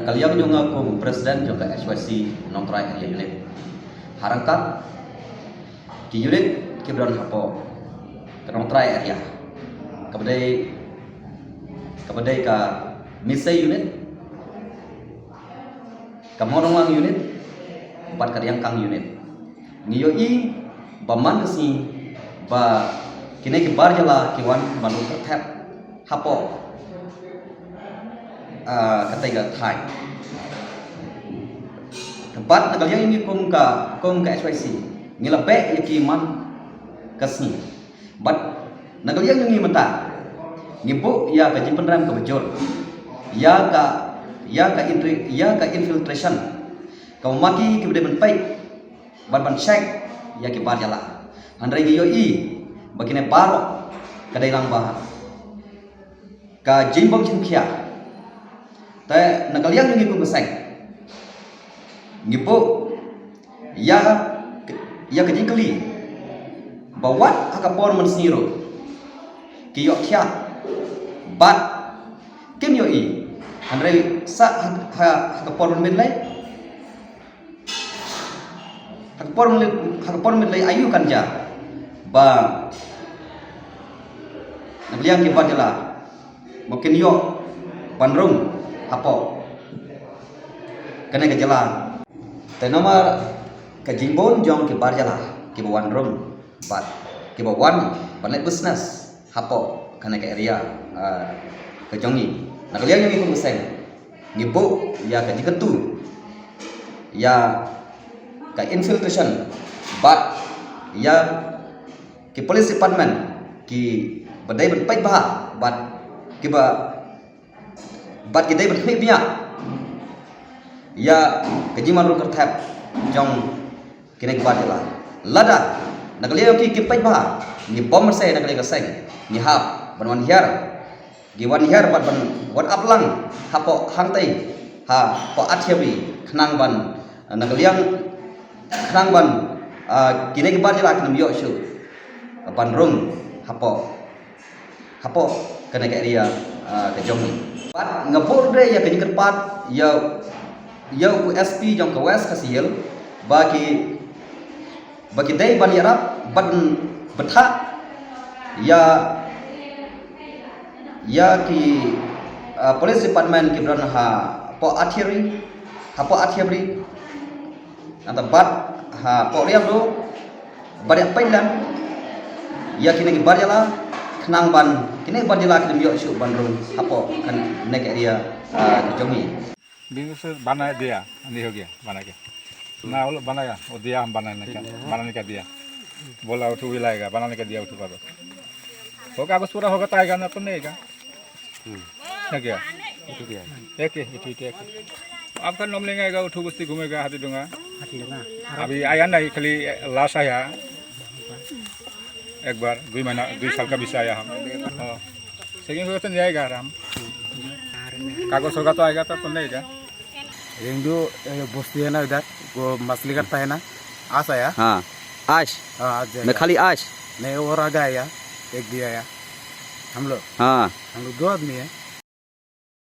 kalian juga ko presiden juga HYC non-try area unit. Harangkat ki unit kibran hapo non-try area. Kepada ka misai unit, kamorong unit, empat kalian kang unit. Ngiyo i baman kesi ba kini kibar jala kiwan balu tertep hapo ketiga Thai. Tempat kalian ini kum ka HYC ngilape yakiman kesni. But nagalian yung imata ngibu ya ka jimpenram ka bejol ya ka infiltration ka maki kibde benpai ban check ya ki bar jala andrai giyo i bagine baro kadai lang bah ka jimbong chimkhia ta nagalian yung ibu beseng ngibu ya ka jingkeli bawat akapor mensiro kiyo kya bat kim yo i andre sa akapor menlai akapor menlai ayu kanja ba nabliang ki badala mungkin yo panrung apo kena ke jalan te nomor ke jimbon jong ki barjala ki bawan rum bat ki bawan banlet business hapo kana ke area ke jongi nakalian yang ikut meseng ngibu ya ke diketu ya ke infiltration bat ya ki police department ki badai berpai bah bat ki bat ki dai berpai biya ya ke jiman ru kertap jong kini ke badala lada nakalian ki pai bah ni bom se nakalian ke seng ni hap ban hiar giwan hiar ban wat aplang hapo hangtai ha po athiabi khnang ban nakaliang khnang ban kine ki ban jala knem yo shu ban rung hapo kana ke area ke jongi pat ngapur re ya ke kerpat ya USP jong ke west kasil bagi dai ban yarap ban betha ya ki police department ki bran po athiabri anta bat po riam do badak pailan ya kini ki barjala khnang ban kini barjala kini yo shu ban rum hapo kan nek area ki jongi business बना दिया नहीं हो गया बना के ना वो बनाया वो दिया हम बनाने का दिया बोला उठू भी लाएगा बनाने का दिया उठू का तो कागज पूरा होगा तो आएगा ना तो नहीं आएगा क्या एक आपका नाम लेंगे आएगा उठू बस्ती घूमेगा हाथी दूंगा अभी आया नहीं खाली लास्ट आया एक बार 2 साल का विषय आया हम सेकेंड होगा तो नहीं आएगा हम कागज होगा तो आएगा तो नहीं आएगा रेंडू बस्ती है ना इधर वो मछली करता है ना आश आया हाँ आज मैं खाली आज नहीं और आ गया एक भी आया हम लोग 2 आदमी है